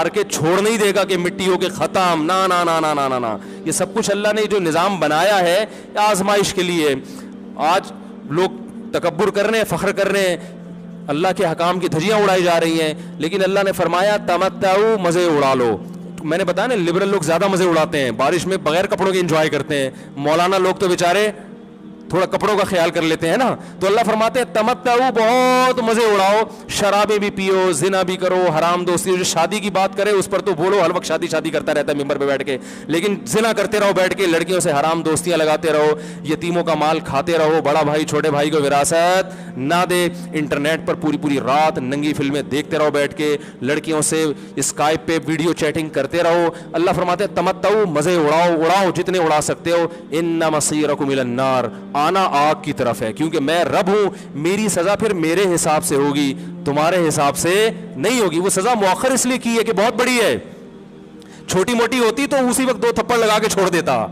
مار کے چھوڑ نہیں دے گا کہ مٹی ہو کے ختم. نا نا نا نا نا نا, یہ سب کچھ اللہ نے جو نظام بنایا ہے آزمائش کے لیے. آج لوگ تکبر کر رہے ہیں, فخر کر رہے ہیں, اللہ کے حکام کی دھجیاں اڑائی جا رہی ہیں, لیکن اللہ نے فرمایا تمتعوا, مزے اڑا لو. میں نے بتایا نا لبرل لوگ زیادہ مزے اڑاتے ہیں, بارش میں بغیر کپڑوں کے انجوائے کرتے ہیں. مولانا لوگ تو بیچارے تھوڑا کپڑوں کا خیال کر لیتے ہیں نا. تو اللہ فرماتے ہیں تمتعوا, بہت مزے اڑاؤ, شرابیں بھی پیو, زنا بھی کرو, حرام دوستی. جو شادی کی بات کرے اس پر تو بولو ہر وقت شادی شادی کرتا رہتا ہے ممبر پہ بیٹھ کے, لیکن زنا کرتے رہو بیٹھ کے, لڑکیوں سے حرام دوستیاں لگاتے رہو, یتیموں کا مال کھاتے رہو, بڑا بھائی چھوٹے بھائی کو وراثت نہ دے, انٹرنیٹ پر پوری پوری رات ننگی فلمیں دیکھتے رہو بیٹھ کے, لڑکیوں سے اسکائپ پہ ویڈیو چیٹنگ کرتے رہو. اللہ فرماتے ہیں تمتعوا, مزے اڑاؤ, اڑاؤ جتنے اڑا سکتے ہو. ان مصیرکم الی النار, آنا آگ کی طرف ہے, کیونکہ میں رب ہوں, میری سزا پھر میرے حساب سے ہوگی, تمہارے حساب سے نہیں ہوگی. وہ سزا مؤخر اس لیے کی ہے کہ بہت بڑی ہے, چھوٹی موٹی ہوتی تو اسی وقت 2 تھپڑ لگا کے چھوڑ دیتا.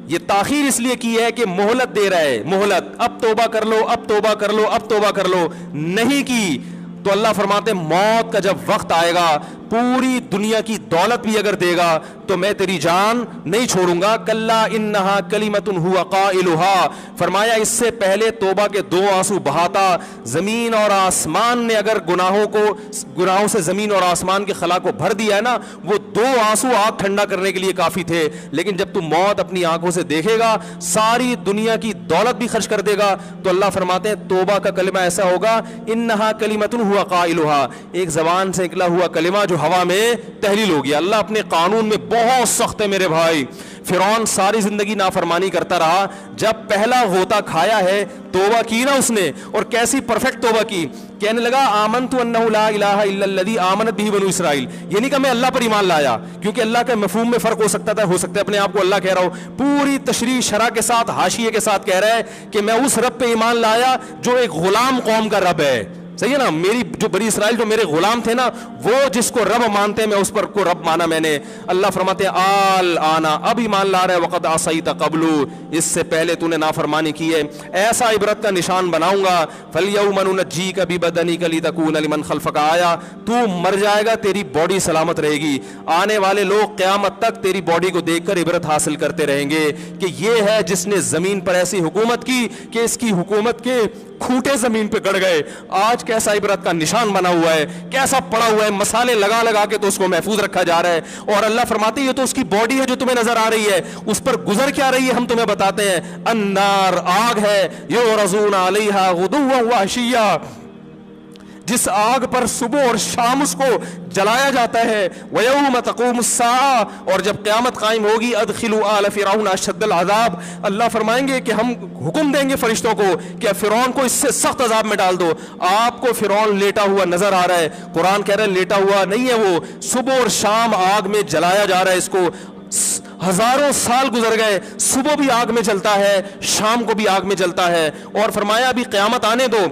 یہ تاخیر اس لیے کی ہے کہ مہلت دے رہا ہے, مہلت, اب توبہ کر لو, اب توبہ کر لو, اب توبہ کر لو. نہیں کی تو اللہ فرماتے ہیں موت کا جب وقت آئے گا, پوری دنیا کی دولت بھی اگر دے گا تو میں تیری جان نہیں چھوڑوں گا. کلا انہا کلمۃ ہوا قائلھا, فرمایا اس سے پہلے توبہ کے 2 آنسو بہاتا. زمین اور آسمان نے اگر گناہوں سے زمین اور آسمان کے خلا کو بھر دیا ہے نا, وہ 2 آنسو آگ ٹھنڈا کرنے کے لیے کافی تھے. لیکن جب تم موت اپنی آنکھوں سے دیکھے گا, ساری دنیا کی دولت بھی خرچ کر دے گا, تو اللہ فرماتے ہیں توبہ کا کلمہ ایسا ہوگا, انہا کلمۃ ہوا قائلھا, ایک زبان سے نکلا ہوا کلمہ جو ہوا میں تحلیل ہو گیا. اللہ اپنے قانون میں بہت سخت ہے میرے بھائی. فرعون ساری زندگی نافرمانی کرتا رہا, جب پہلا غوطہ کھایا ہے توبہ کی نا اس نے, اور کیسی پرفیکٹ توبہ کی, کہنے لگا آمنت انہ لا الہ الا الذی آمنت بہ بنو اسرائیل. یہ نہیں کہ میں اللہ پر ایمان لایا, کیونکہ اللہ کے مفہوم میں فرق ہو سکتا تھا, ہو سکتا ہے اپنے آپ کو اللہ کہہ رہا ہو, پوری تشریح شرح کے ساتھ حاشیے کے ساتھ کہہ رہا ہے کہ میں اس رب پہ ایمان لایا جو ایک غلام قوم کا رب ہے. صحیح ہے نا, میری جو بنی اسرائیل جو میرے غلام تھے نا, وہ جس کو رب مانتے ہیں میں اس پر کو رب مانا میں نے. اللہ فرماتے ہیں آل آنا, اب ایمان لا رہا ہے, وقد عصیت قبل, اس سے پہلے تو نے نافرمانی کی ہے, ایسا عبرت کا نشان بناؤں گا. فالیوم ننجیک ببدنک لتکون لمن خلفک آیا, تو مر جائے گا تیری باڈی سلامت رہے گی, آنے والے لوگ قیامت تک تیری باڈی کو دیکھ کر عبرت حاصل کرتے رہیں گے کہ یہ ہے جس نے زمین پر ایسی حکومت کی کہ اس کی حکومت کے کھوٹے زمین پہ گڑ گئے. آج کیسا عبرت کا نشان بنا ہوا ہے, کیسا پڑا ہوا ہے, مسالے لگا لگا کے تو اس کو محفوظ رکھا جا رہا ہے. اور اللہ فرماتے ہیں یہ تو اس کی باڈی ہے جو تمہیں نظر آ رہی ہے, اس پر گزر کیا رہی ہے ہم تمہیں بتاتے ہیں. النار, آگ ہے, یعرضون علیہا غدوا وعشیا, جس آگ پر صبح اور شام اس کو جلایا جاتا ہے. وَيَوْمَ تَقُومُ السَّاعَةُ, اور جب قیامت قائم ہوگی, أَدْخِلُوا آلَ فِرْعَوْنَ أَشَدَّ الْعَذَابِ, اللہ فرمائیں گے کہ ہم حکم دیں گے فرشتوں کو کہ فرعون کو اس سے سخت عذاب میں ڈال دو. آپ کو فرعون لیٹا ہوا نظر آ رہا ہے, قرآن کہہ رہا ہے لیٹا ہوا نہیں ہے, وہ صبح اور شام آگ میں جلایا جا رہا ہے. اس کو ہزاروں سال گزر گئے, صبح بھی آگ میں جلتا ہے, شام کو بھی آگ میں جلتا ہے. اور فرمایا ابھی قیامت آنے دو,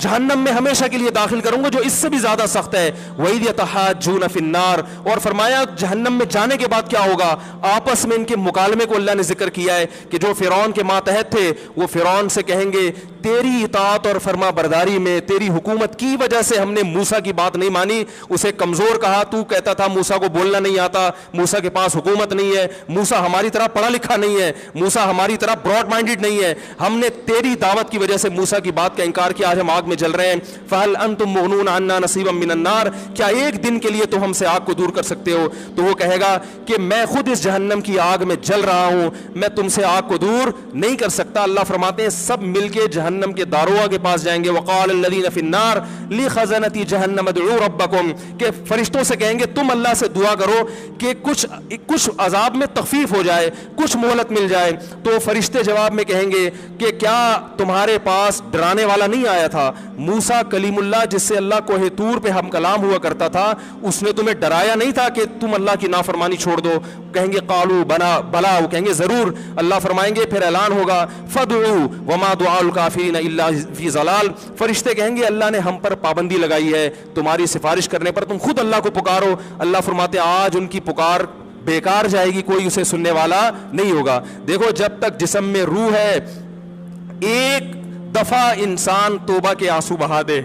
جہنم میں ہمیشہ کے لیے داخل کروں گا جو اس سے بھی زیادہ سخت ہے. وَإِذْ يَتَحَاجُّونَ فِي النَّارِ, اور فرمایا جہنم میں جانے کے بعد کیا ہوگا, آپس میں ان کے مکالمے کو اللہ نے ذکر کیا ہے کہ جو فرعون کے ماتحت تھے وہ فرعون سے کہیں گے تیری اطاعت اور فرما برداری میں, تیری حکومت کی وجہ سے ہم نے موسیٰ کی بات نہیں مانی, اسے کمزور کہا, تو کہتا تھا موسیٰ کو بولنا نہیں آتا, موسیٰ کے پاس حکومت نہیں ہے, موسیٰ ہماری طرح پڑھا لکھا نہیں ہے, موسیٰ ہماری طرح براڈ مائنڈڈ نہیں ہے, ہم نے تیری دعوت کی وجہ سے موسیٰ کی بات کا انکار کیا, آج ہم آگ میں جل رہے ہیں. فَهَلْ أَنْتُمْ مُغْنُونَ عَنَّا نَصِيبًا مِّنَ النَّارِ, کیا ایک دن کے لیے تو ہم سے آگ کو دور کر سکتے ہو. تو وہ کہے گا کہ میں خود اس جہنم کی آگ میں جل رہا ہوں, میں تم سے آگ کو دور نہیں کر سکتا. اللہ فرماتے ہیں سب مل کے جہنم کے داروغ کے پاس جائیں گے. وقال الذین فی النار لخزنۃ جہنم ادعوا ربکم, کہ فرشتوں سے کہیں گے تم اللہ سے دعا کرو کہ کچھ عذاب میں تخفیف ہو جائے, کچھ مہلت مل جائے. تو فرشتے جواب میں کہیں گے کہ کیا تمہارے پاس ڈرانے والا نہیں آیا تھا, موسیٰ کلیم اللہ جس سے اللہ کوہ طور پہ ہم کلام ہوا کرتا تھا, اس نے تمہیں ڈرایا نہیں تھا کہ تم اللہ کی نافرمانی چھوڑ دو. کہیں گے قالوا بلا, وہ کہیں گے ضرور. اللہ فرمائیں گے پھر اعلان ہوگا فادعوا وما دعاء الکافرین الا فی ضلال, فرشتے کہیں گے اللہ نے ہم پر پابندی لگائی ہے تمہاری سفارش کرنے پر, تم خود اللہ کو پکارو. اللہ فرماتے آج ان کی پکار بیکار جائے گی, کوئی اسے سننے والا نہیں ہوگا. دیکھو جب تک جسم میں روح ہے, ایک دفعہ انسان توبہ کے آنسو بہا دے,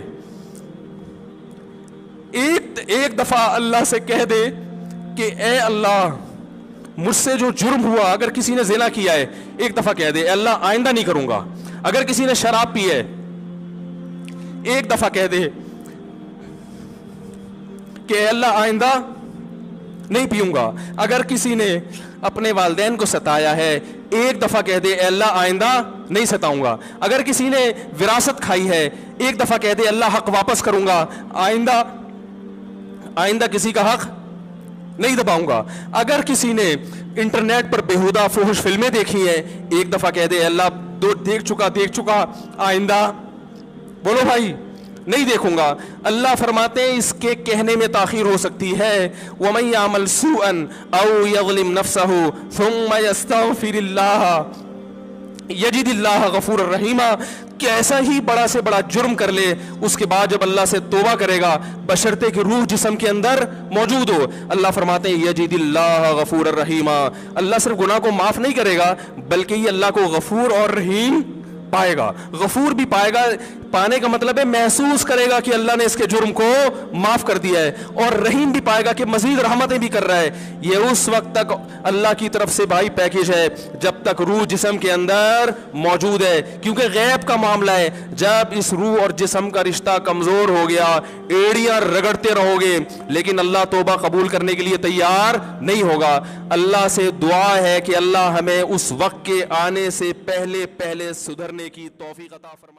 ایک دفعہ اللہ سے کہہ دے کہ اے اللہ مجھ سے جو جرم ہوا، اگر کسی نے زنا کیا ہے ایک دفعہ کہہ دے اے اللہ آئندہ نہیں کروں گا. اگر کسی نے شراب پی ہے ایک دفعہ کہہ دے کہ اے اللہ آئندہ نہیں پیوں گا. اگر کسی نے اپنے والدین کو ستایا ہے ایک دفعہ کہہ دے اے اللہ آئندہ نہیں ستاؤں گا. اگر کسی نے وراثت کھائی ہے ایک دفعہ کہہ دے اللہ حق واپس کروں گا، آئندہ کسی کا حق نہیں دباؤں گا. اگر کسی نے انٹرنیٹ پر بیہودہ فحش فلمیں دیکھی ہیں ایک دفعہ کہہ دے اللہ دیکھ چکا آئندہ بولو بھائی نہیں دیکھوں گا. اللہ فرماتے ہیں اس کے کہنے میں تاخیر ہو سکتی ہے. وَمَن يَعْمَلْ سُوءًا أَوْ يَظْلِمْ نَفْسَهُ ثُمَّ يَسْتَغْفِرِ اللَّهَ يَجِدِ اللَّهَ غَفُورًا رَحِيمًا. کیسا ہی بڑا سے بڑا جرم کر لے اس کے بعد جب اللہ سے توبہ کرے گا بشرطے کہ روح جسم کے اندر موجود ہو، اللہ فرماتے ہیں یجد اللہ غفور الرحیم. اللہ صرف گناہ کو معاف نہیں کرے گا بلکہ یہ اللہ کو غفور اور رحیم پائے گا. غفور بھی پائے گا، پانے کا مطلب ہے محسوس کرے گا کہ اللہ نے اس کے جرم کو معاف کر دیا ہے، اور رحیم بھی پائے گا کہ مزید رحمتیں بھی کر رہا ہے. یہ اس وقت تک اللہ کی طرف سے بھائی پیکیج ہے جب تک روح جسم کے اندر موجود ہے، کیونکہ غیب کا معاملہ ہے. جب اس روح اور جسم کا رشتہ کمزور ہو گیا ایڑیاں رگڑتے رہو گے لیکن اللہ توبہ قبول کرنے کے لیے تیار نہیں ہوگا. اللہ سے دعا ہے کہ اللہ ہمیں اس وقت کے آنے سے پہلے سدھرنے کی توفیق عطا فرمائے.